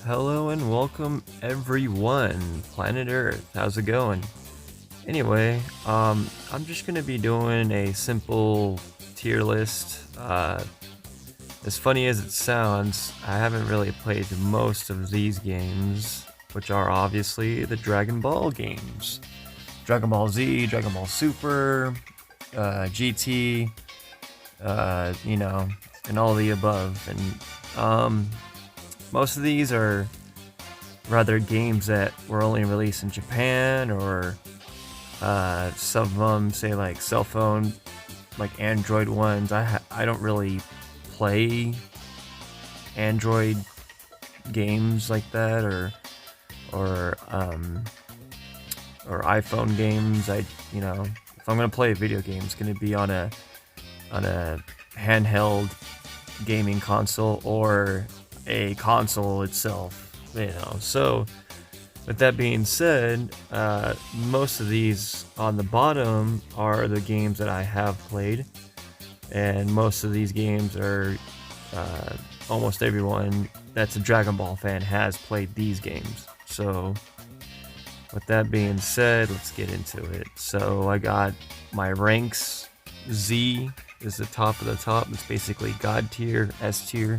Hello and welcome everyone. Planet Earth, how's it going? Anyway, I'm just gonna be doing a simple tier list. As funny as it sounds, I haven't really played most of these games, which are obviously the Dragon Ball games. Dragon Ball Z, Dragon Ball Super, GT, and all the above. And most of these are rather games that were only released in Japan, or some of them say like cell phone, like Android ones. I don't really play Android games like that, or iPhone games. If I'm gonna play a video game, it's gonna be on a handheld gaming console or a console itself, So, with that being said, most of these on the bottom are the games that I have played, and most of these games are almost everyone that's a Dragon Ball fan has played these games. So, with that being said, let's get into it. So, I got my ranks. Z is the top of the top. It's basically God tier, S tier.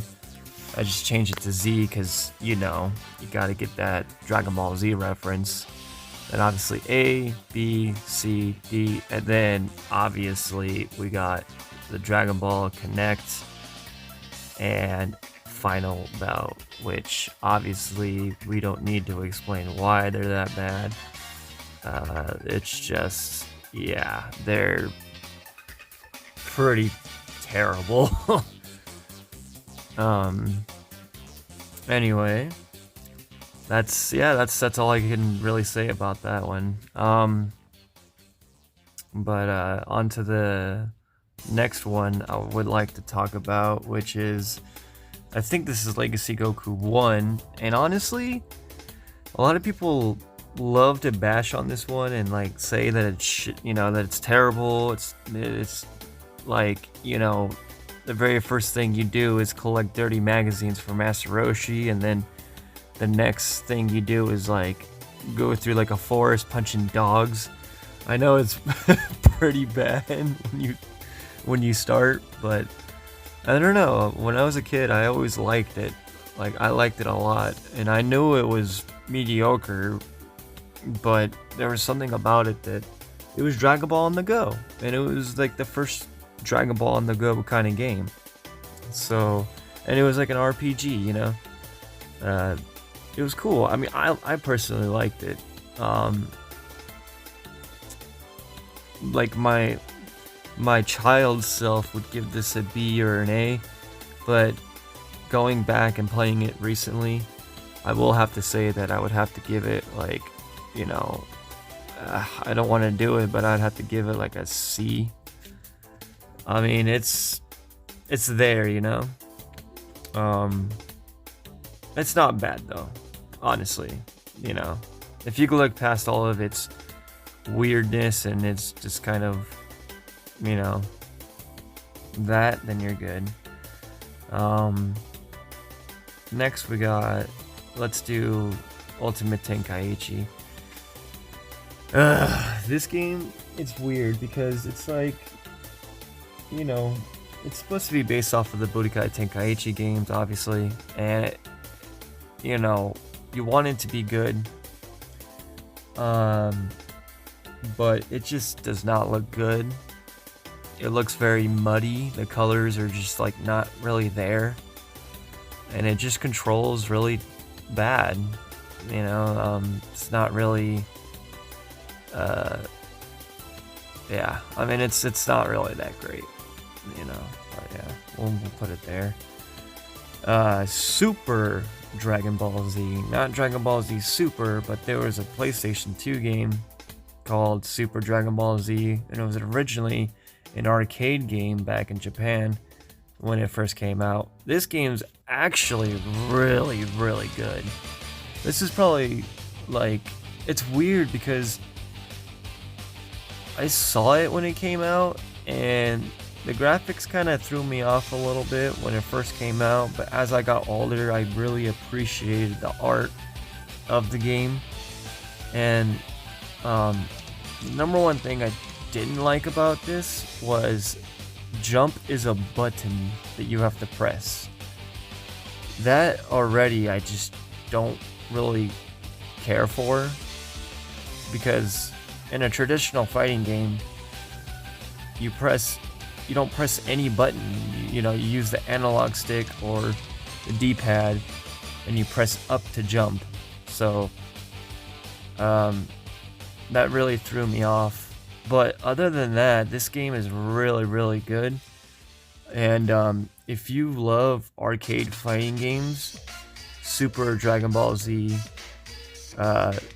I just changed it to Z because, you gotta get that Dragon Ball Z reference. And obviously A, B, C, D, and then obviously we got the Dragon Ball Connect and Final Bout, which obviously we don't need to explain why they're that bad. It's just, yeah, they're pretty terrible. Anyway, that's all I can really say about that one. But on to the next one I would like to talk about, which is, I think this is Legacy Goku 1, and honestly, a lot of people love to bash on this one and like say that that it's terrible. It's like, the very first thing you do is collect dirty magazines for Master Roshi, and then the next thing you do is like go through like a forest punching dogs. I know it's pretty bad when you start, but I don't know. When I was a kid, I always liked it. Like, I liked it a lot, and I knew it was mediocre, but there was something about it that it was Dragon Ball on the go, and it was like the first Dragon Ball on the go kind of game. So, and it was like an RPG, it was cool. I mean, I personally liked it. Like my child self would give this a B or an A, but going back and playing it recently, I will have to say that I would have to give it like, I don't want to do it, but I'd have to give it like a C. I mean, it's there, It's not bad though, honestly. If you could look past all of its weirdness and it's just kind of, that, then you're good. Next let's do Ultimate Tenkaichi. This game, it's weird because it's like, it's supposed to be based off of the Budokai Tenkaichi games, obviously, and you want it to be good, but it just does not look good. It looks very muddy. The colors are just like not really there, and it just controls really bad. It's not really. Yeah, I mean, it's not really that great, but yeah, we'll put it there. Super Dragon Ball Z, not Dragon Ball Z Super, but there was a PlayStation 2 game called Super Dragon Ball Z, and it was originally an arcade game back in Japan when it first came out. This game's actually really, really good. This is probably, like, it's weird because I saw it when it came out, and the graphics kind of threw me off a little bit when it first came out, but as I got older, I really appreciated the art of the game. And the number one thing I didn't like about this was jump is a button that you have to press. That already I just don't really care for, because in a traditional fighting game, you don't press any button. You use the analog stick or the D-pad, and you press up to jump. So that really threw me off. But other than that, this game is really, really good. And if you love arcade fighting games, Super Dragon Ball Z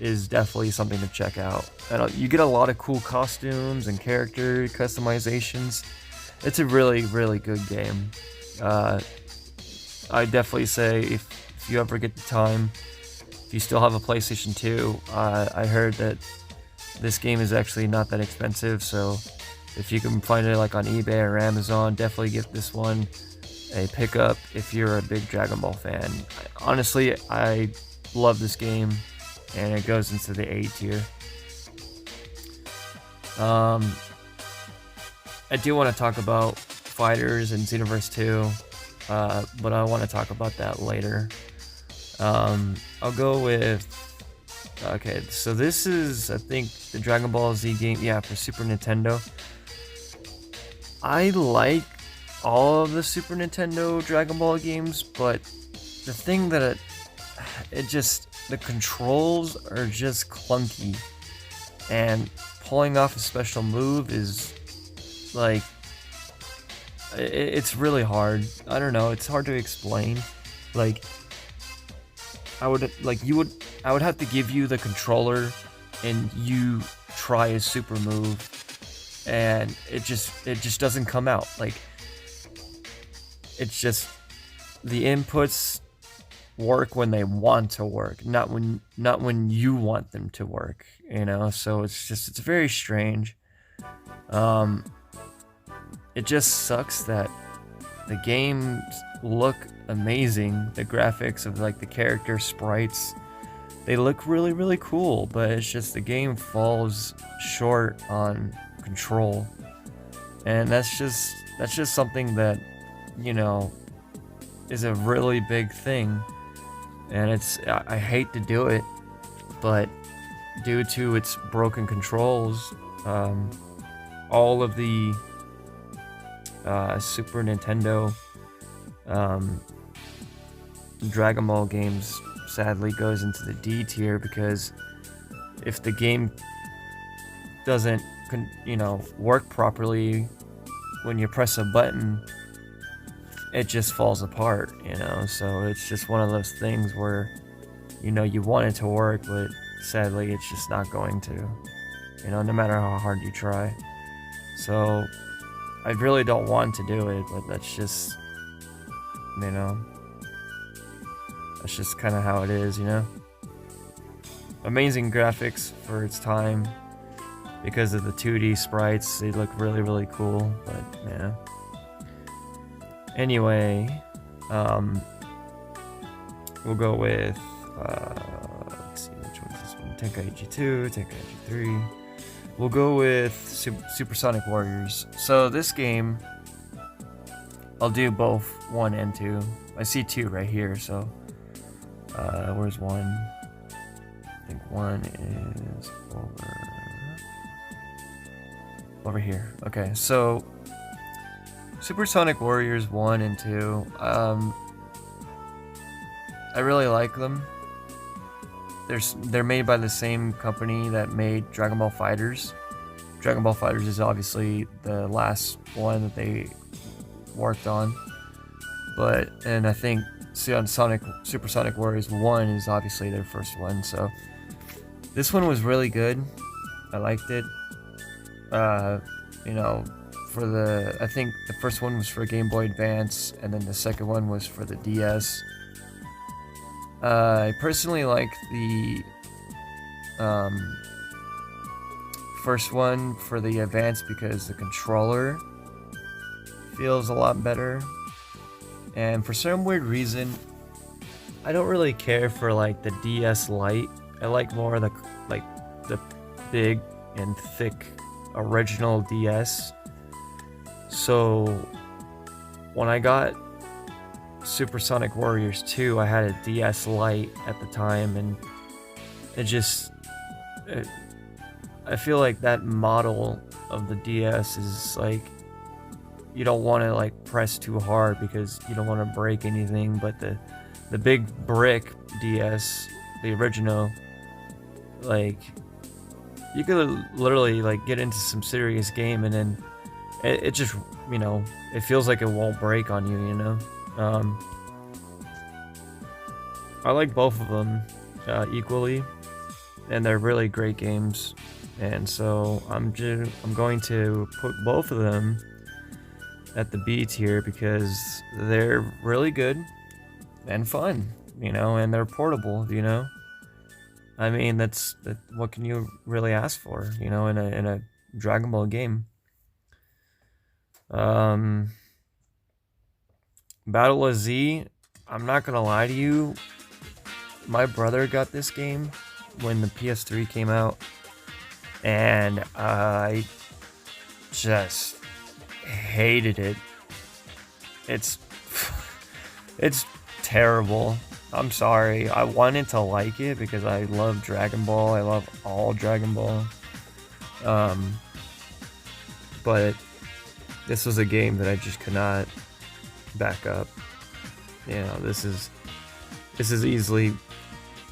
is definitely something to check out. And you get a lot of cool costumes and character customizations. It's a really, really good game. I definitely say if you ever get the time, if you still have a PlayStation 2, I heard that this game is actually not that expensive, so if you can find it like on eBay or Amazon, definitely give this one a pickup if you're a big Dragon Ball fan. Honestly, I love this game, and it goes into the A tier. I do want to talk about Fighters and Xenoverse 2, but I want to talk about that later. I'll go with... Okay, so this is, I think, the Dragon Ball Z game, for Super Nintendo. I like all of the Super Nintendo Dragon Ball games, but the thing that the controls are just clunky, and pulling off a special move is like, it's really hard. I don't know, it's hard to explain. Like, I would have to give you the controller and you try a super move, and it just doesn't come out. Like, it's just, the inputs work when they want to work, not when you want them to work, so it's very strange. It just sucks that the games look amazing. The graphics of like the character sprites, they look really, really cool, but it's just the game falls short on control, and that's just something that is a really big thing. And I hate to do it, but due to its broken controls, all of the Super Nintendo Dragon Ball games sadly goes into the D tier, because if the game doesn't work properly when you press a button, it just falls apart, so it's just one of those things where you want it to work, but sadly it's just not going to, no matter how hard you try. So I really don't want to do it, but that's just that's just kind of how it is. Amazing graphics for its time, because of the 2D sprites. They look really, really cool, but yeah. Anyway, we'll go with, let's see, which one's this one? Tenkaichi 2, Tenkaichi 3. We'll go with Supersonic Warriors. So this game, I'll do both 1 and 2. I see 2 right here, so where's 1? I think 1 is over here. Okay, so Supersonic Warriors 1 and 2, I really like them. They're made by the same company that made Dragon Ball FighterZ. Dragon Ball FighterZ is obviously the last one that they worked on, and I think Supersonic Warriors 1 is obviously their first one. So this one was really good. I liked it. I think the first one was for Game Boy Advance, and then the second one was for the DS. I personally like the first one for the Advance, because the controller feels a lot better. And for some weird reason, I don't really care for like the DS Lite. I like more of the big and thick original DS. So when I got Supersonic Warriors 2, I had a DS Lite at the time, and I feel like that model of the DS is like, you don't want to like press too hard because you don't want to break anything, but the big brick DS, the original, like, you could literally like get into some serious game and then it just, you know, it feels like it won't break on you, you know. I like both of them equally, and they're really great games, and so I'm going to put both of them at the B tier because they're really good and fun, you know, and they're portable, you know. I mean, that's what can you really ask for, you know, in a Dragon Ball game. Battle of Z, I'm not gonna lie to you, my brother got this game when the PS3 came out, and I just hated it. It's terrible. I'm sorry. I wanted to like it because I love Dragon Ball. I love all Dragon Ball. But this was a game that I just could not back up. You know, this is easily,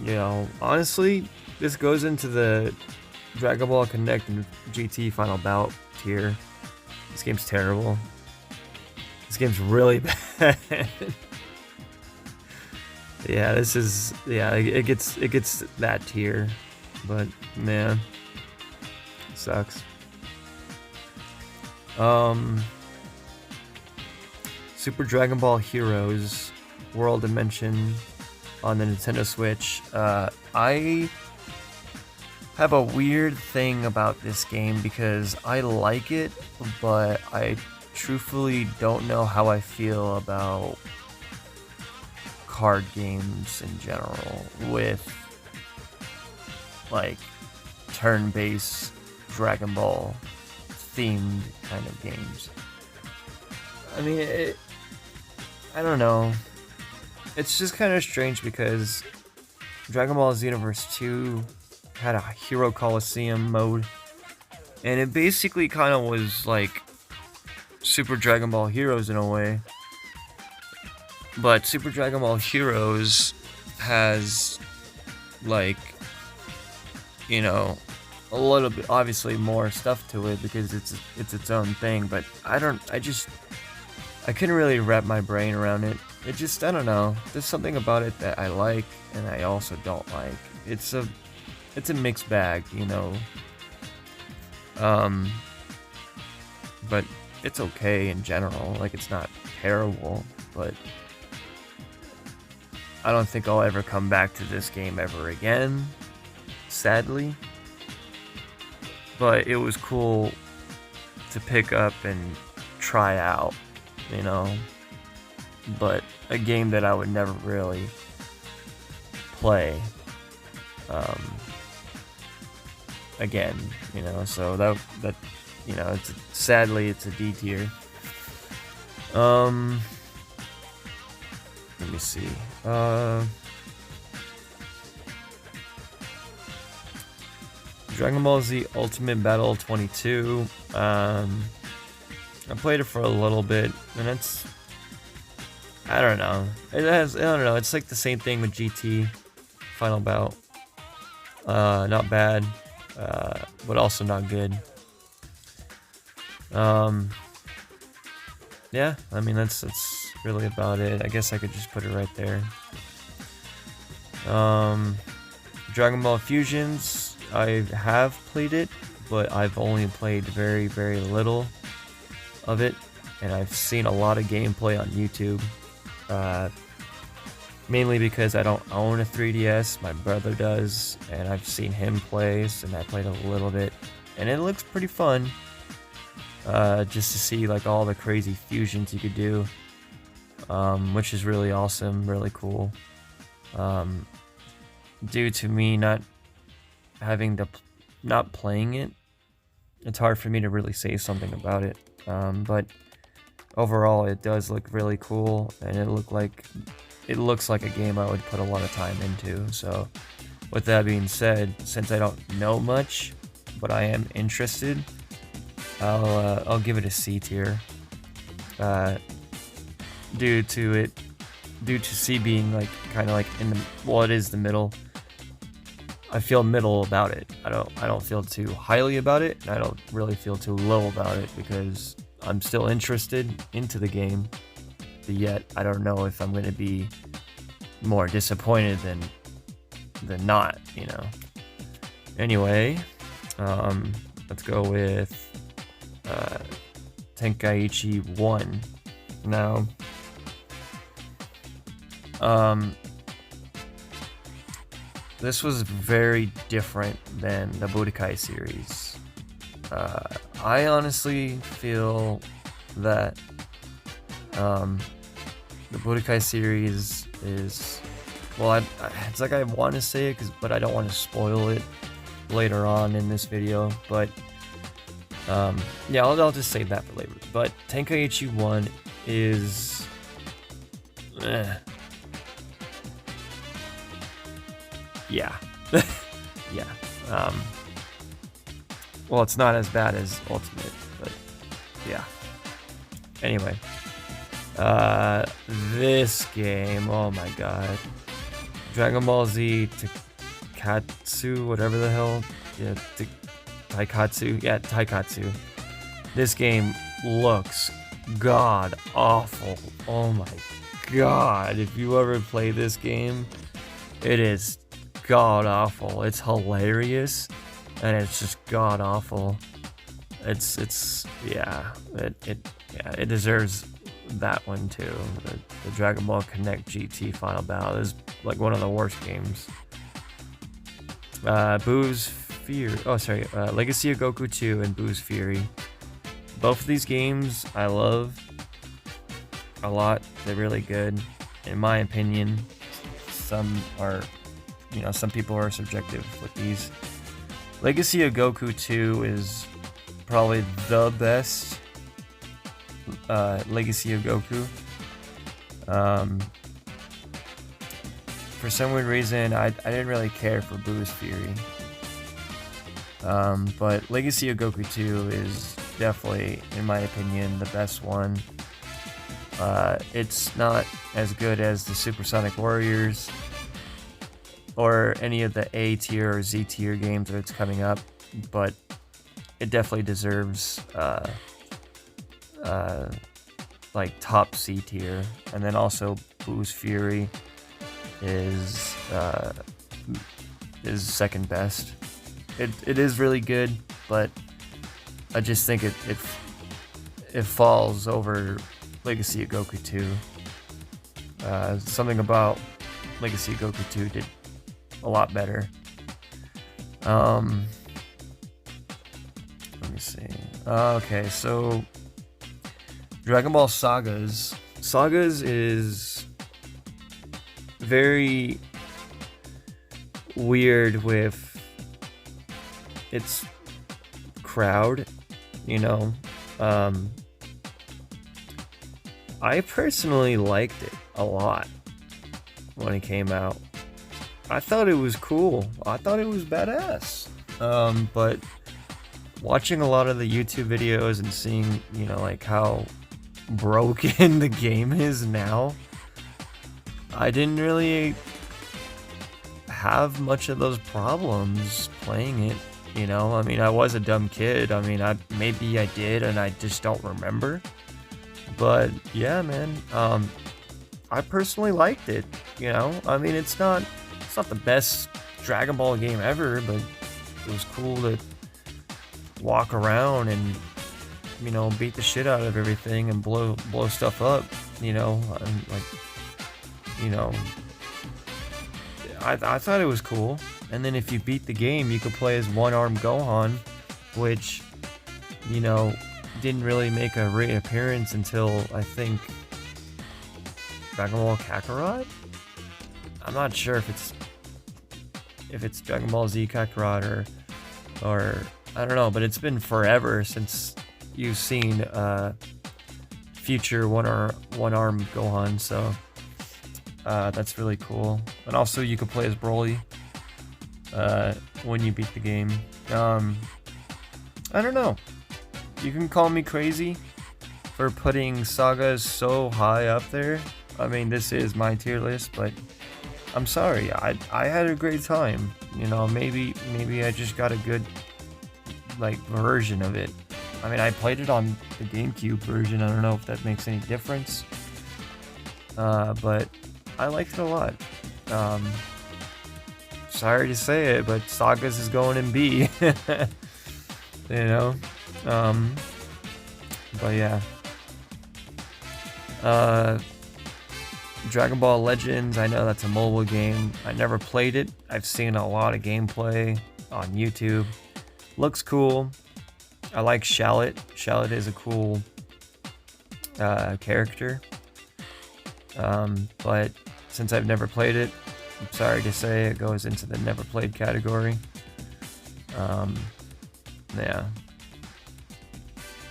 you know, honestly, this goes into the Dragon Ball Connect and GT Final Bout tier. This game's terrible. This game's really bad. Yeah, this is, yeah, it gets that tier, but man, it sucks. Super Dragon Ball Heroes World Dimension on the Nintendo Switch. I have a weird thing about this game because I like it, but I truthfully don't know how I feel about card games in general with like turn-based Dragon Ball themed kind of games. I mean, I don't know. It's just kind of strange because Dragon Ball Xenoverse 2 had a Hero Coliseum mode, and it basically kind of was like Super Dragon Ball Heroes in a way. But Super Dragon Ball Heroes has, like, you know, a little bit, obviously more stuff to it because it's its own thing, but I couldn't really wrap my brain around it. It just, I don't know, there's something about it that I like and I also don't like. It's a mixed bag, you know. But it's okay in general, like, it's not terrible, but I don't think I'll ever come back to this game ever again, sadly. But it was cool to pick up and try out, you know. But a game that I would never really play again, you know. So that you know, sadly it's a D tier. Let me see. Dragon Ball Z Ultimate Battle 22. I played it for a little bit, and I don't know. I don't know. It's like the same thing with GT Final Bout. Not bad, but also not good. Yeah, I mean that's really about it. I guess I could just put it right there. Dragon Ball Fusions, I have played it, but I've only played very, very little of it, and I've seen a lot of gameplay on YouTube. Mainly because I don't own a 3DS, my brother does, and I've seen him play, and I played a little bit, and it looks pretty fun. just to see like all the crazy fusions you could do, which is really awesome, really cool. Due to me not playing it, it's hard for me to really say something about it. But overall, it does look really cool, and it looks like a game I would put a lot of time into. So, with that being said, since I don't know much, but I am interested, I'll give it a C tier. Due to C being like kind of like in the, well, it is the middle. I feel middle about it. I don't feel too highly about it, and I don't really feel too low about it because I'm still interested into the game. But yet I don't know if I'm gonna be more disappointed than not, you know. Anyway, let's go with Tenkaichi 1. Now, this was very different than the Budokai series. I honestly feel that the Budokai series is, well, it's like I want to say it, but I don't want to spoil it later on in this video. But yeah, I'll just save that for later. But Tenkaichi 1 is... yeah. Yeah. Well, it's not as bad as Ultimate, but yeah. Anyway. This game, oh my god. Dragon Ball Z Taikatsu, whatever the hell. Yeah, Taikatsu. Yeah, Taikatsu. This game looks god awful. Oh my god. If you ever play this game, it is god awful. It's hilarious, and it's just god awful. It deserves that one too. The Dragon Ball Connect GT Final Battle is like one of the worst games. Boo's Fury. Oh, sorry. Legacy of Goku 2 and Boo's Fury. Both of these games I love a lot. They're really good, in my opinion. Some people are subjective with these. Legacy of Goku 2 is probably the best Legacy of Goku. For some weird reason, I didn't really care for Boo's Fury. But Legacy of Goku 2 is definitely, in my opinion, the best one. It's not as good as the Supersonic Warriors or any of the A tier or Z tier games that's coming up, but it definitely deserves like top C tier. And then also Boo's Fury is second best. It is really good, but I just think it falls over Legacy of Goku 2. Something about Legacy of Goku 2 did a lot better. Let me see. Okay, so Dragon Ball Sagas. Sagas is very weird with its crowd, you know. I personally liked it a lot when it came out. I thought it was cool. I thought it was badass. But watching a lot of the YouTube videos and seeing, you know, like how broken the game is now, I didn't really have much of those problems playing it, you know. I mean, I was a dumb kid. I mean, maybe I did and I just don't remember. But yeah, man, I personally liked it, you know. I mean, it's not the best Dragon Ball game ever, but it was cool to walk around and, you know, beat the shit out of everything and blow stuff up, you know. And like, you know, I thought it was cool. And then if you beat the game, you could play as one-armed Gohan, which, you know, didn't really make a reappearance until I think Dragon Ball Kakarot. I'm not sure if it's Dragon Ball Z Kakarot or I don't know, but it's been forever since you've seen future one arm Gohan, so that's really cool. And also you can play as Broly when you beat the game. I don't know. You can call me crazy for putting sagas so high up there. I mean, this is my tier list, but I'm sorry. I had a great time. You know, maybe I just got a good like version of it. I mean, I played it on the GameCube version. I don't know if that makes any difference. But I liked it a lot. Sorry to say it, but Sagas is going in B. You know? But yeah. Dragon Ball Legends, I know that's a mobile game. I never played it. I've seen a lot of gameplay on YouTube. Looks cool. I like Shallot. Shallot is a cool character. But since I've never played it, I'm sorry to say it goes into the never played category. Yeah.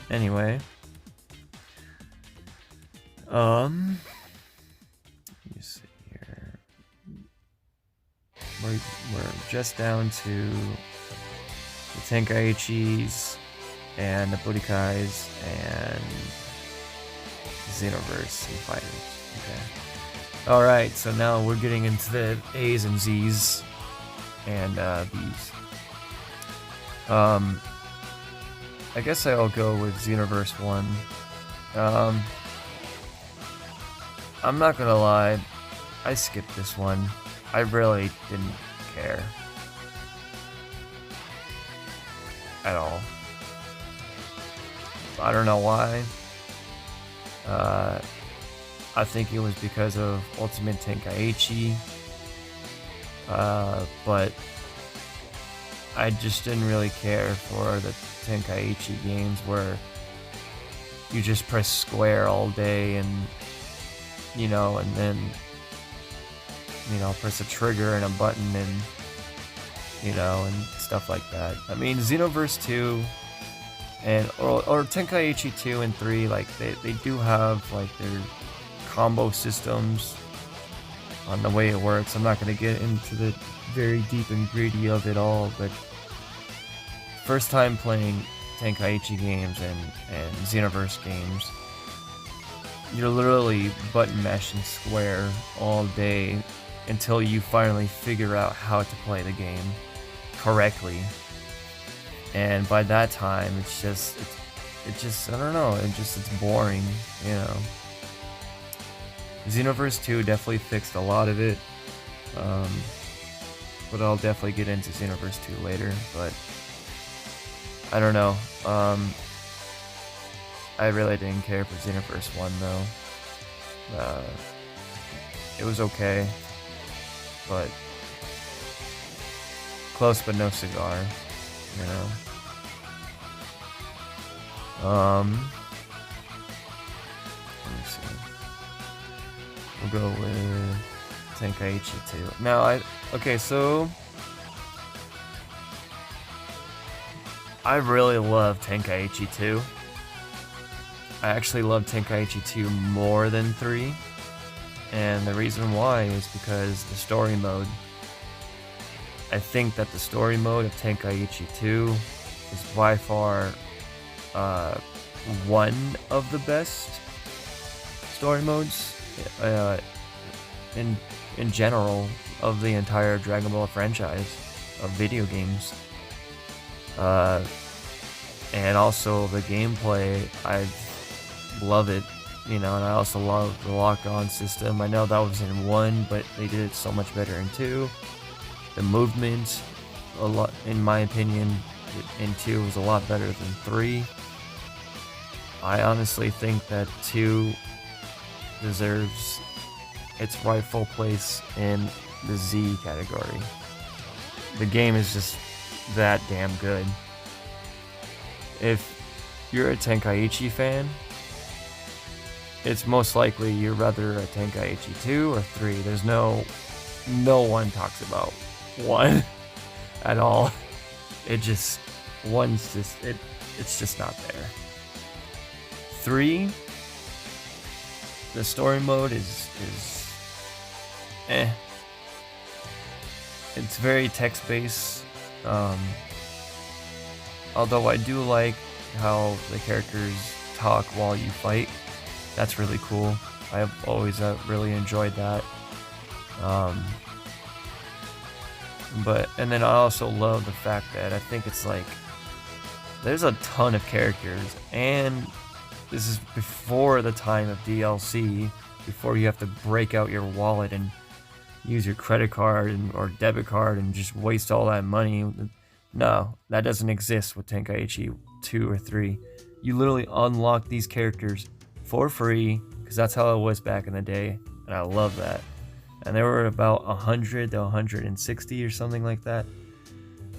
Anyway. Let me see here. We're just down to the Tenkaichis and the Budokais and Xenoverse and Fighters. Okay. Alright, so now we're getting into the A's and Z's and B's. I guess I'll go with Xenoverse 1. I'm not gonna lie, I skipped this one. I really didn't care. At all. I don't know why. I think it was because of Ultimate Tenkaichi. But I just didn't really care for the Tenkaichi games where you just press square all day and and then press a trigger and a button and and stuff like that. I mean, Xenoverse 2 and or Tenkaichi 2 and 3, like they do have like their combo systems on the way it works. I'm not going to get into the very deep and gritty of it all, but first time playing Tenkaichi games and Xenoverse games, you're literally button mashing square all day until you finally figure out how to play the game correctly. And by that time, it's just I don't know, it's boring, Xenoverse 2 definitely fixed a lot of it, but I'll definitely get into Xenoverse 2 later, but I don't know, I really didn't care for Xenoverse 1 though. It was okay, but close but no cigar, Let me see. We'll go with Tenkaichi 2. Now, so I really love Tenkaichi 2. I actually love Tenkaichi 2 more than 3. And the reason why is because the story mode. I think that the story mode of Tenkaichi 2 is by far one of the best story modes in general of the entire Dragon Ball franchise of video games. And also the gameplay, I love it, and I also love the lock-on system. I know that was in 1, but they did it so much better in 2. The movement, a lot, in my opinion, in 2 was a lot better than 3. I honestly think that 2 deserves its rightful place in the Z category. The game is just that damn good. If you're a Tenkaichi fan, it's most likely you're rather a Tenkaichi 2 or 3. There's no one talks about 1 at all. It just, it's just not there. 3, the story mode is eh. It's very text-based. Although I do like how the characters talk while you fight. That's really cool. I've always really enjoyed that. And then I also love the fact that I think it's like there's a ton of characters, and this is before the time of DLC, before you have to break out your wallet and use your credit card or debit card and just waste all that money. No, that doesn't exist with Tenkaichi 2 or 3. You literally unlock these characters for free, because that's how it was back in the day, and I love that. And there were about 100 to 160 or something like that.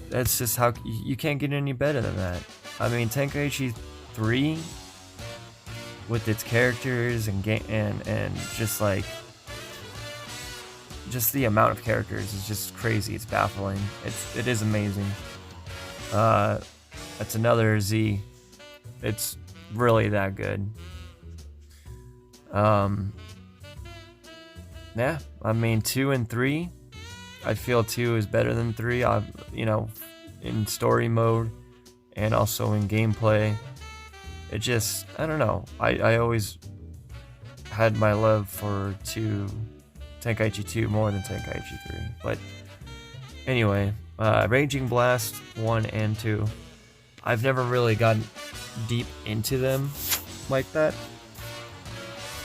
That's just how you can't get any better than that. I mean, Tenkaichi 3 with its characters and just like the amount of characters is just crazy. It's baffling. It is amazing. That's another Z. It's really that good. Yeah, I mean 2 and 3. I feel 2 is better than 3. In story mode and also in gameplay. It just, I don't know. I always had my love for Tenkaichi 2 more than Tenkaichi 3. But anyway, Raging Blast 1 and 2. I've never really gotten deep into them like that.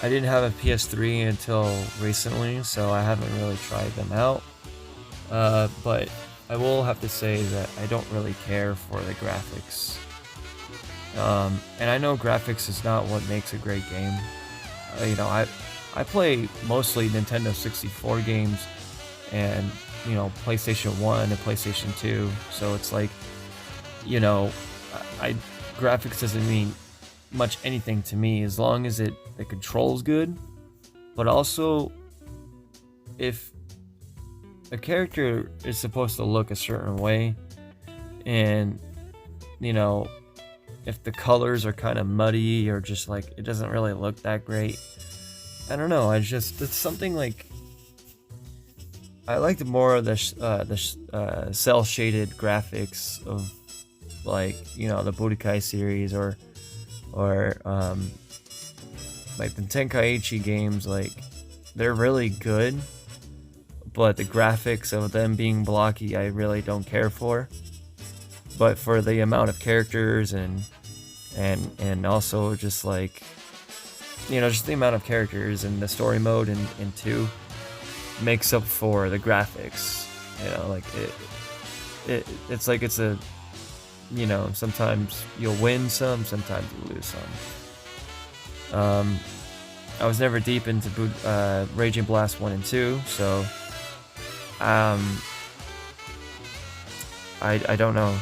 I didn't have a PS3 until recently, so I haven't really tried them out. But I will have to say that I don't really care for the graphics. And I know graphics is not what makes a great game. I play mostly Nintendo 64 games and, PlayStation 1 and PlayStation 2. So it's like, graphics doesn't mean much anything to me as long as the control's good. But also, if a character is supposed to look a certain way, and if the colors are kind of muddy or just like it doesn't really look that great, I don't know. It's something like I liked more of the cell shaded graphics of like the Budokai series or like the Tenkaichi games. Like they're really good, but the graphics of them being blocky I really don't care for. But for the amount of characters and also just like just the amount of characters and the story mode in 2 makes up for the graphics. Like it's like it's a sometimes you'll win some, sometimes you lose some. I was never deep into Raging Blast 1 and 2, so I don't know.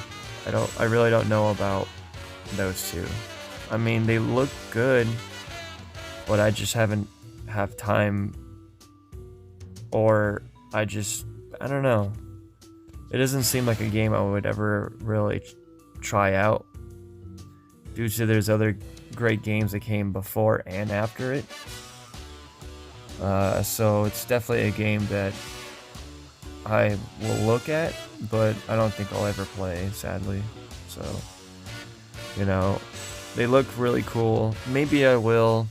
I really don't know about those 2. I mean, they look good, but I just haven't have time, or I don't know. It doesn't seem like a game I would ever really try out, due to there's other great games that came before and after it. So it's definitely a game that I will look at, but I don't think I'll ever play, sadly. So, they look really cool. Maybe I will.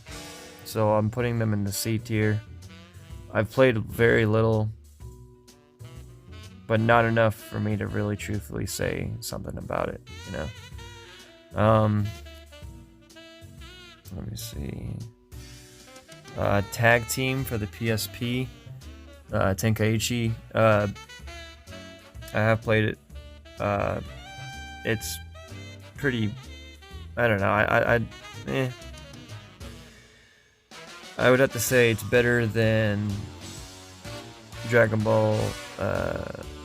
So I'm putting them in the C tier. I've played very little, but not enough for me to really truthfully say something about it, Let me see. Tag Team for the PSP. Tenkaichi. I have played it. It's pretty. I don't know. I would have to say it's better than Dragon Ball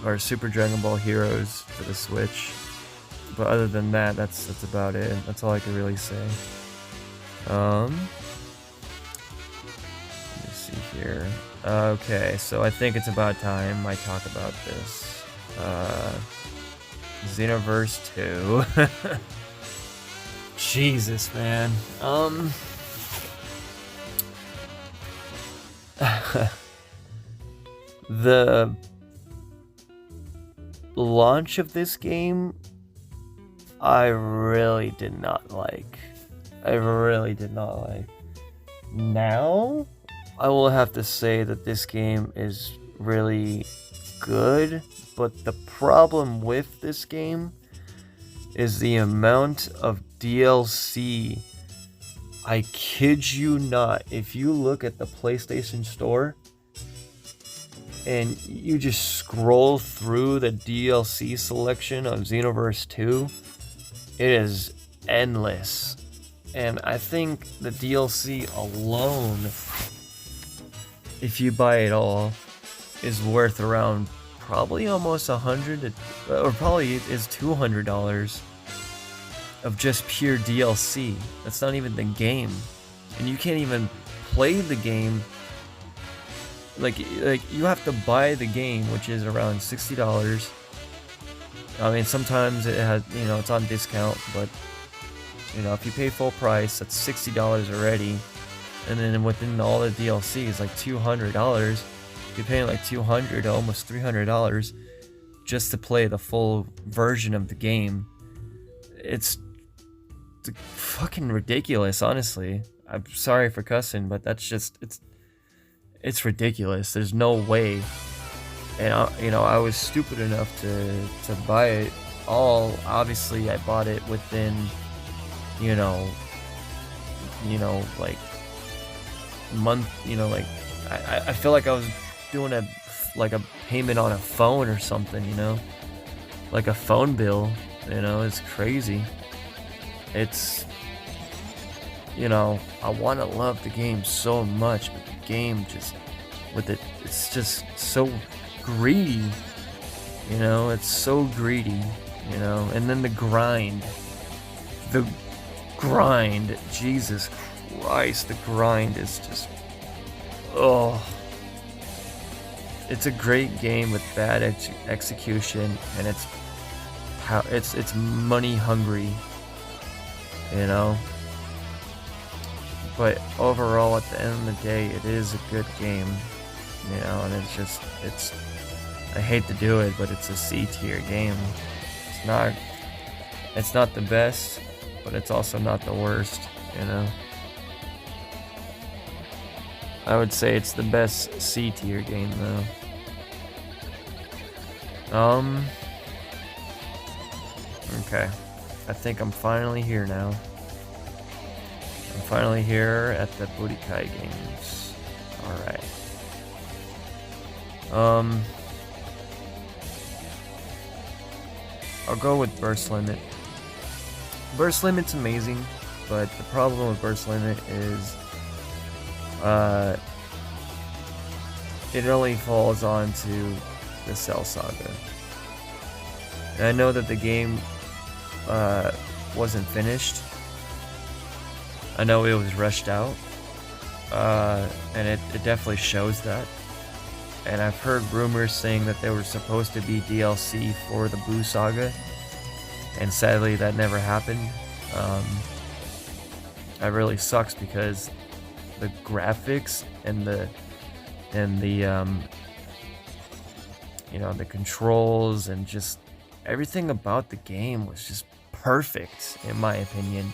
or Super Dragon Ball Heroes for the Switch. But other than that, that's about it. That's all I could really say. Let me see here. Okay, so I think it's about time I talk about this. Xenoverse 2. Jesus, man. The launch of this game, I really did not like. Now, I will have to say that this game is really good, but the problem with this game is the amount of DLC. I kid you not, if you look at the PlayStation Store and you just scroll through the DLC selection of Xenoverse 2, it is endless. And I think the DLC alone, if you buy it all, is worth around probably almost $100 or probably is $200 of just pure DLC. That's not even the game, and you can't even play the game. Like you have to buy the game, which is around $60. I mean, sometimes it has, it's on discount, but if you pay full price, that's $60 already, and then within all the DLC is like $200. You're paying like $200 to almost $300 just to play the full version of the game. It's fucking ridiculous, honestly. I'm sorry for cussing, but that's just it's ridiculous. There's no way. And I was stupid enough to buy it all. Obviously, I bought it within like month. I feel like I was doing a payment on a phone or something, like a phone bill. It's crazy. It's I want to love the game so much, but the game just it's just so greedy. It's so greedy. And then the grind, Jesus Christ, the grind is just, it's a great game with bad execution, and it's money hungry, but overall, at the end of the day, it is a good game, and I hate to do it, but it's a C tier game. It's not the best, but it's also not the worst, I would say it's the best C tier game though. Okay. I think I'm finally here now. I'm finally here at the Budokai Games. Alright. I'll go with Burst Limit. Burst Limit's amazing, but the problem with Burst Limit is it only falls onto the Cell Saga. And I know that the game wasn't finished. I know it was rushed out, and it definitely shows that. And I've heard rumors saying that there was supposed to be DLC for the Buu Saga, and sadly that never happened. That really sucks because the graphics and the the controls and just everything about the game was just perfect, in my opinion.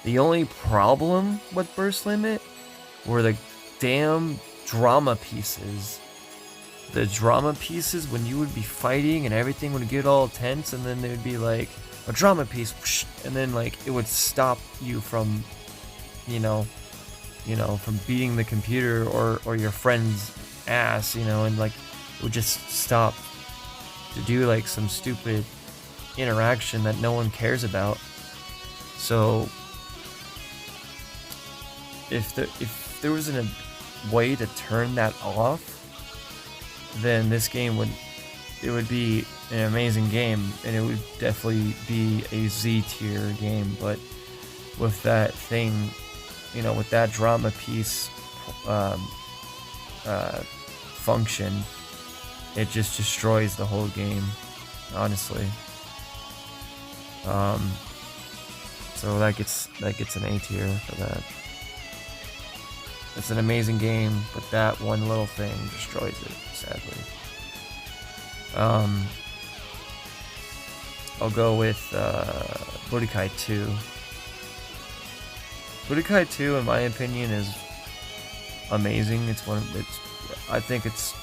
The only problem with Burst Limit were the damn drama pieces. The drama pieces, when you would be fighting and everything would get all tense, and then there'd be like a drama piece, whoosh, and then like it would stop you from, from beating the computer or your friend's ass, and like it would just stop to do like some stupid interaction that no one cares about. So if there wasn't a way to turn that off, then this game would be an amazing game, and it would definitely be a Z tier game. But with that thing, with that drama piece um, function, it just destroys the whole game, honestly. So that gets an A tier for that. It's an amazing game, but that one little thing destroys it, sadly. I'll go with Budokai 2. Budokai 2, in my opinion, is amazing. I think it's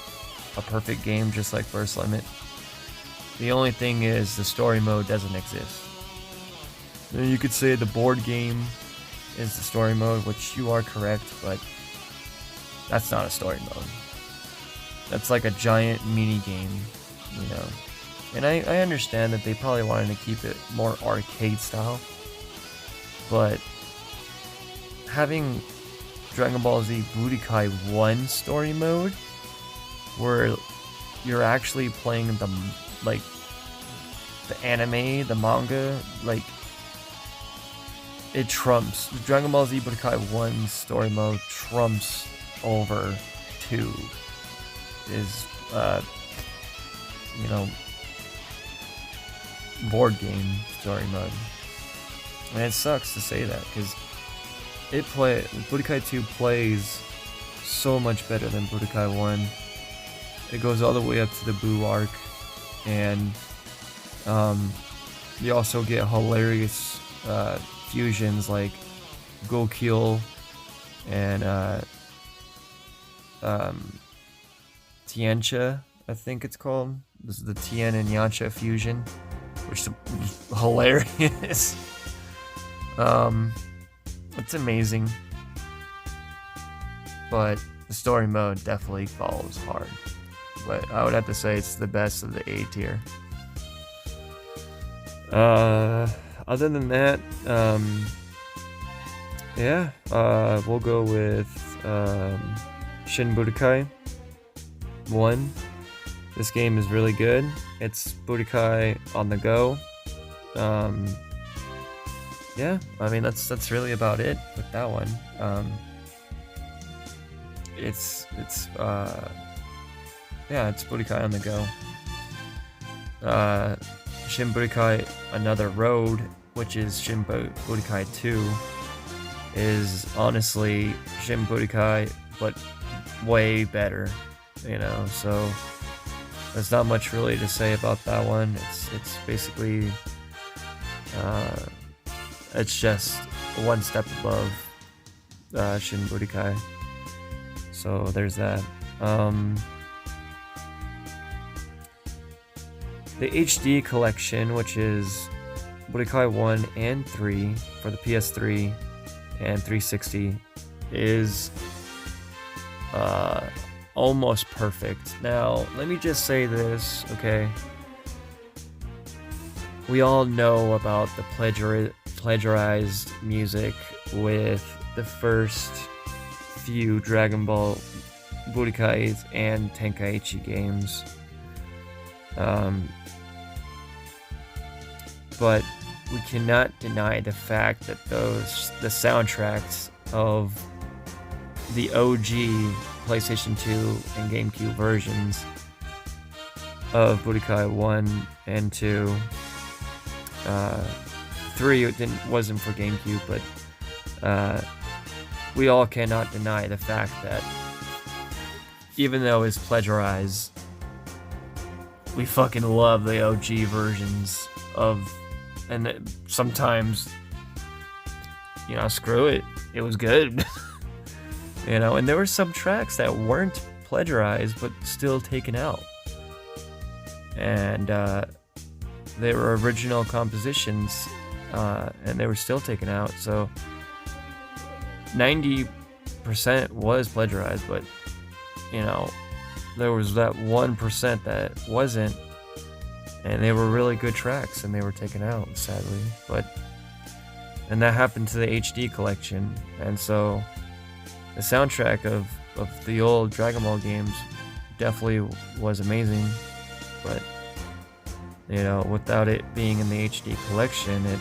a perfect game, just like Burst Limit. The only thing is the story mode doesn't exist. You could say the board game is the story mode, which you are correct, but that's not a story mode. That's like a giant mini game, And I understand that they probably wanted to keep it more arcade style, but having Dragon Ball Z Budokai 1 story mode, where you're actually playing the anime, the manga, it trumps. Dragon Ball Z Budokai 1 story mode trumps over 2. Is, board game story mode. And it sucks to say that, because Budokai 2 plays so much better than Budokai 1. It goes all the way up to the Buu arc, and you also get hilarious fusions like Gokil and Tiancha, I think it's called. This is the Tien and Yancha fusion, which is hilarious. It's amazing, but the story mode definitely falls hard. But I would have to say it's the best of the A tier. Other than that, we'll go with Shin Budokai 1. This game is really good. It's Budokai on the go. That's really about it with that one. It's Budokai on the go. Shin Budokai Another Road, which is Shin Budokai 2, is honestly Shin Budokai, but way better, so there's not much really to say about that one. It's basically it's just one step above Shin Budokai. So there's that. The HD collection, which is Budokai 1 and 3 for the PS3 and 360, is almost perfect. Now, let me just say this, okay? We all know about the plagiarized music with the first few Dragon Ball Budokais and Tenkaichi games. But we cannot deny the fact that the soundtracks of the OG PlayStation 2 and GameCube versions of Budokai 1 and 2, 3 wasn't for GameCube, but we all cannot deny the fact that even though it's plagiarized, we fucking love the OG versions of, and sometimes, screw it, it was good. And there were some tracks that weren't plagiarized but still taken out, and they were original compositions, and they were still taken out. So 90% was plagiarized, but there was that 1% that wasn't, and they were really good tracks, and they were taken out, sadly. And that happened to the HD collection, and so the soundtrack of the old Dragon Ball games definitely was amazing, but without it being in the HD collection, it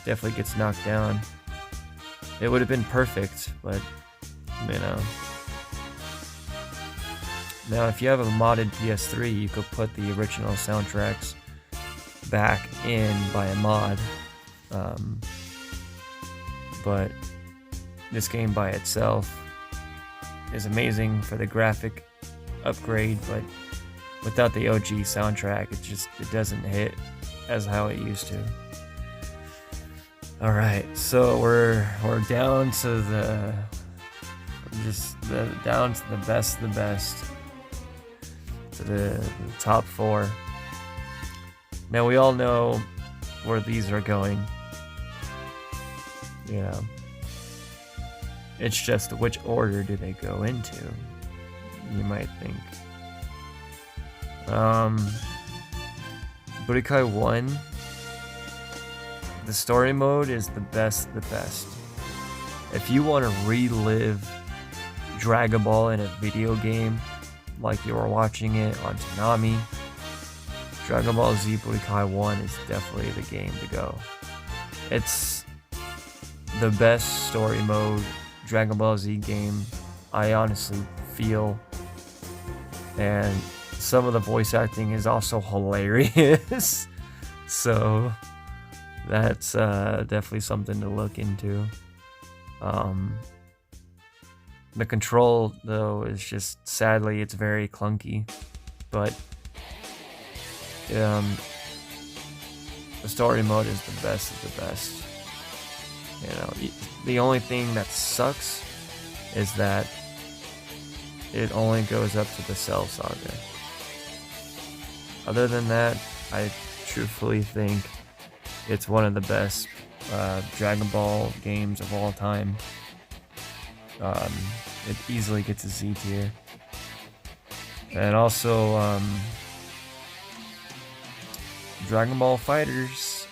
definitely gets knocked down. It would have been perfect, but now if you have a modded PS3, you could put the original soundtracks back in by a mod. But this game by itself is amazing for the graphic upgrade, but without the OG soundtrack, it doesn't hit as how it used to. All right, so we're down to the best of the best, to the top 4. Now we all know where these are going. It's just which order do they go into, you might think. Budokai 1, the story mode is the best of the best. If you want to relive Dragon Ball in a video game, like you were watching it on Toonami, Dragon Ball Z Budokai 1 is definitely the game to go. It's the best story mode Dragon Ball Z game, I honestly feel. And some of the voice acting is also hilarious. So that's definitely something to look into. The control, though, is just, sadly, it's very clunky. But the story mode is the best of the best. The only thing that sucks is that it only goes up to the Cell Saga. Other than that, I truthfully think it's one of the best Dragon Ball games of all time. It easily gets a Z tier. And also, Dragon Ball FighterZ.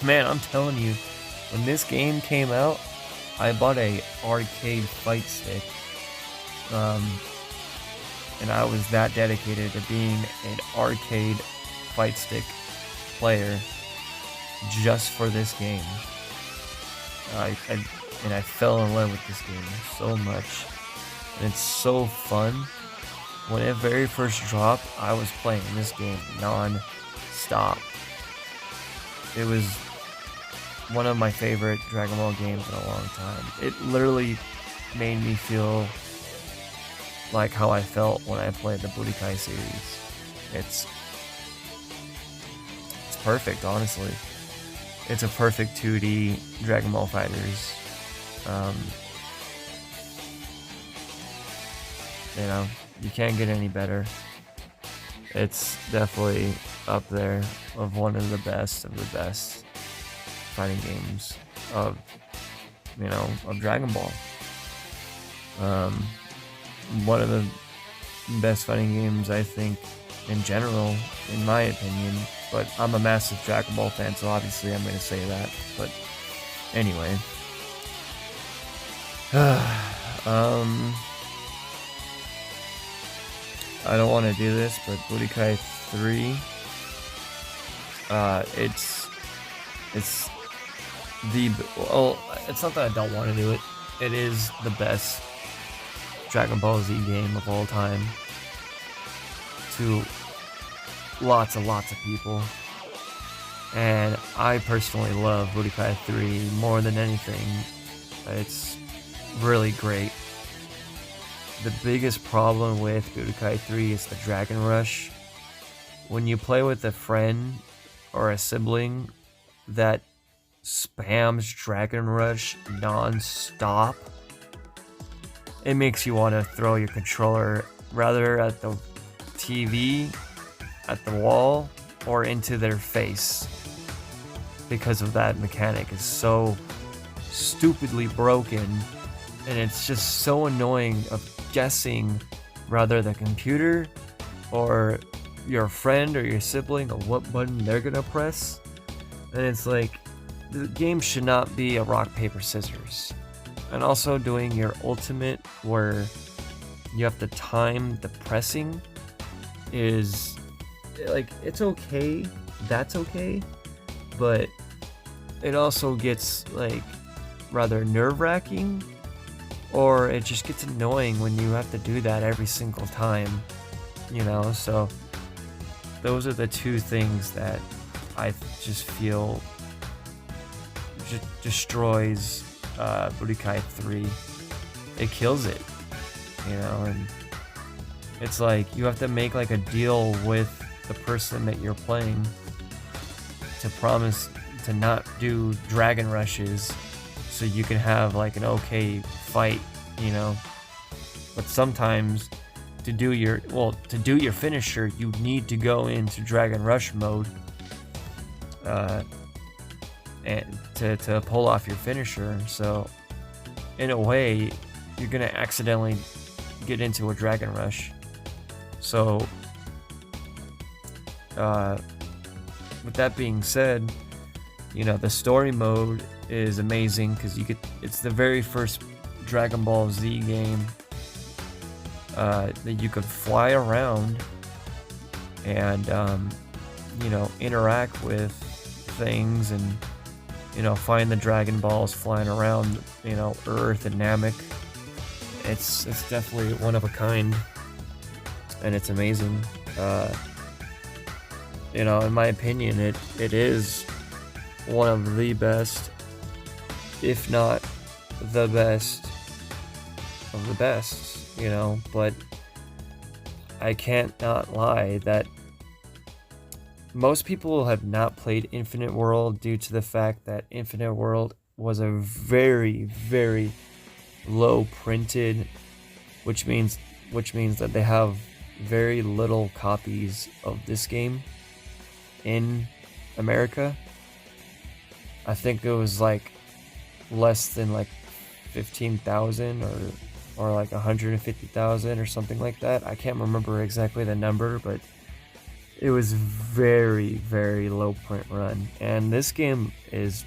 Man, I'm telling you, when this game came out, I bought a arcade fight stick. And I was that dedicated to being an arcade fight stick player just for this game. And I fell in love with this game so much. And it's so fun. When it very first dropped, I was playing this game non-stop. It was one of my favorite Dragon Ball games in a long time. It literally made me feel like how I felt when I played the Budokai series. It's perfect, honestly. It's a perfect 2D Dragon Ball FighterZ. You can't get any better. It's definitely up there of one of the best fighting games of Dragon Ball. One of the best fighting games, I think, in general, in my opinion. But I'm a massive Dragon Ball fan, so obviously I'm going to say that. But anyway. I don't want to do this, but Budokai 3, it's not that I don't want to do it. It is the best Dragon Ball Z game of all time to lots of people. And I personally love Budokai 3 more than anything. It's really great. The biggest problem with Budokai 3 is the Dragon Rush. When you play with a friend or a sibling that spams Dragon Rush non-stop, it makes you want to throw your controller rather at the TV, at the wall, or into their face. Because of that mechanic is so stupidly broken, and it's just so annoying of guessing rather the computer or your friend or your sibling of what button they're gonna press. And it's like, the game should not be a rock, paper, scissors. And also doing your ultimate where you have to time the pressing is like it's okay, that's okay, but it also gets like rather nerve-wracking, or it just gets annoying when you have to do that every single time, you know. So those are the two things that I just feel destroys Budokai 3. It kills it, you know. And it's like you have to make like a deal with the person that you're playing to promise to not do dragon rushes so you can have like an okay fight, you know. But sometimes to do your finisher, you need to go into dragon rush mode and to pull off your finisher. So in a way, you're gonna accidentally get into a dragon rush. So with that being said, you know, the story mode is amazing because it's the very first Dragon Ball Z game that you could fly around and you know, interact with things and, you know, find the Dragon Balls flying around, you know, Earth and Namek. It's definitely one of a kind, and it's amazing. You know, in my opinion, it is one of the best, if not the best of the best, you know. But I can't not lie that most people have not played Infinite World due to the fact that Infinite World was a very, very low printed, which means that they have very little copies of this game in America. I think it was like less than like 15,000 or like 150,000 or something like that. I can't remember exactly the number, but it was very, very low print run. And this game is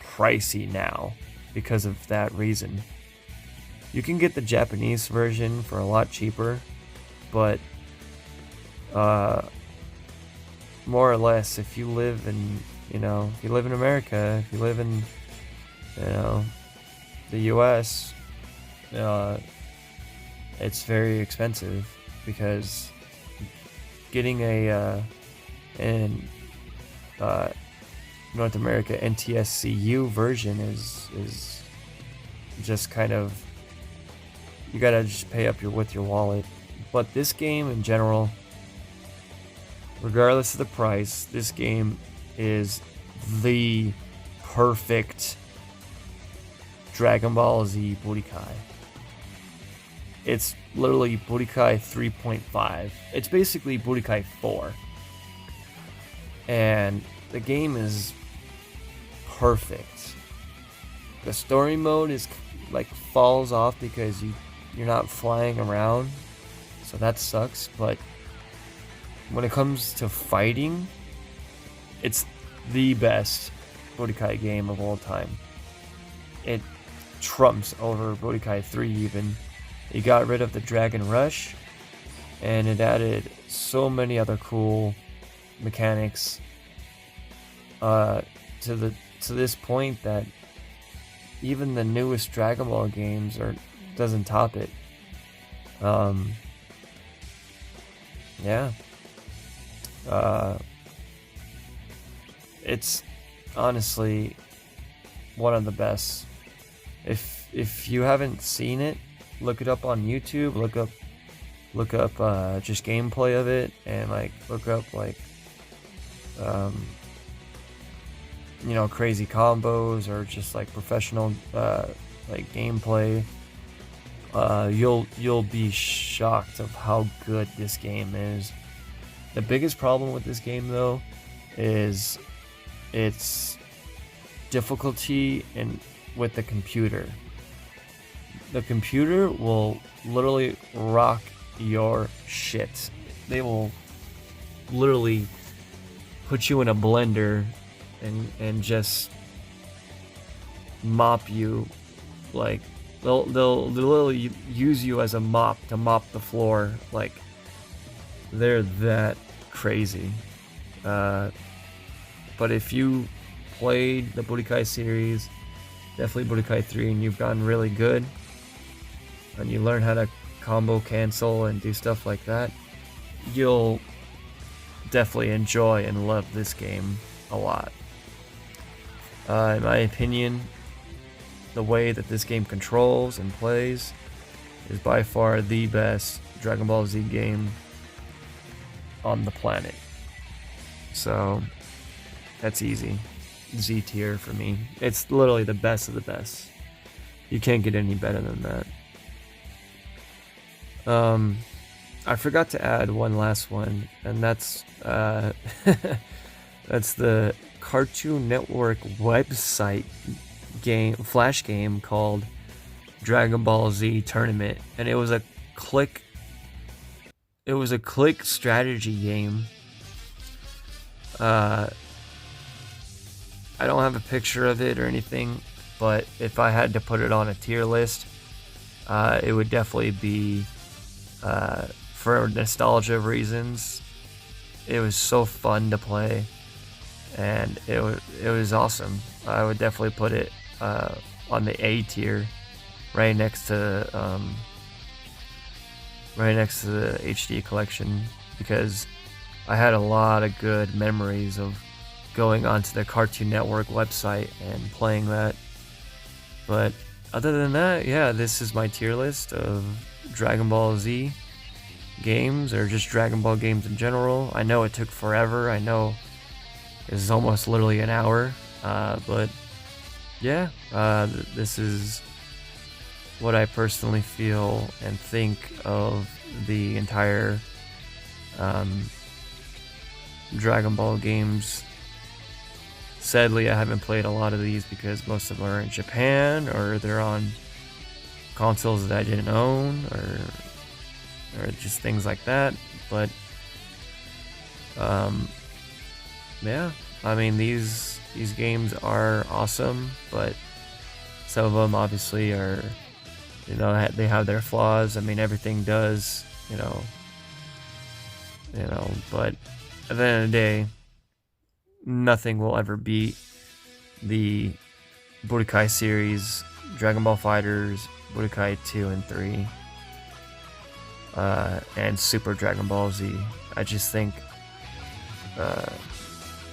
pricey now because of that reason. You can get the Japanese version for a lot cheaper, but more or less, if you live in, you know, if you live in America, if you live in, you know, the US, it's very expensive because getting a in North America NTSCU version is just kind of, you gotta just pay up with your wallet. But this game in general, regardless of the price, this game is the perfect Dragon Ball Z Budokai. It's literally Budokai 3.5. It's basically Budokai 4. And the game is perfect. The story mode is like falls off because you're not flying around, so that sucks. But when it comes to fighting, it's the best Budokai game of all time. It trumps over Budokai 3 even. It got rid of the Dragon Rush, and it added so many other cool mechanics to this point that even the newest Dragon Ball games doesn't top it. Yeah. It's honestly one of the best. If you haven't seen it, look it up on YouTube. Look up just gameplay of it, and like look up like you know, crazy combos or just like professional like gameplay. You'll be shocked of how good this game is. The biggest problem with this game though is its difficulty with the computer. The computer will literally rock your shit. They will literally put you in a blender and just mop you. Like they'll literally use you as a mop to mop the floor. Like they're that crazy. But if you played the Budokai series, definitely Budokai 3, and you've gotten really good, and you learn how to combo cancel and do stuff like that, you'll definitely enjoy and love this game a lot. In my opinion, the way that this game controls and plays is by far the best Dragon Ball Z game on the planet. So that's easy. Z tier for me. It's literally the best of the best. You can't get any better than that. I forgot to add one last one, and that's that's the Cartoon Network website game, flash game called Dragon Ball Z Tournament, and it was a click strategy game. I don't have a picture of it or anything, but if I had to put it on a tier list, it would definitely be, for nostalgia reasons, it was so fun to play, and it was awesome. I would definitely put it on the A tier, right next to the HD collection, because I had a lot of good memories of going onto the Cartoon Network website and playing that. But other than that, yeah, this is my tier list of Dragon Ball Z games, or just Dragon Ball games in general. I know it took forever. I know it's almost literally an hour, but yeah, this is what I personally feel and think of the entire Dragon Ball games. Sadly, I haven't played a lot of these because most of them are in Japan, or they're on consoles that I didn't own, or just things like that. But yeah, I mean, these games are awesome, but some of them obviously are, you know, they have their flaws. I mean, everything does, you know, but at the end of the day, nothing will ever beat the Budokai series, Dragon Ball FighterZ, Budokai 2 and 3, and Super Dragon Ball Z. I just think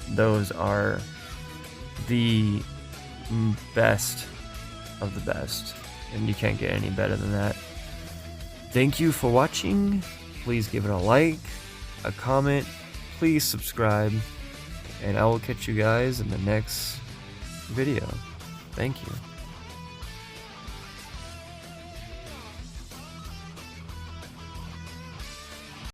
those are the best of the best, and you can't get any better than that. Thank you for watching. Please give it a like, a comment, please subscribe, and I will catch you guys in the next video. Thank you.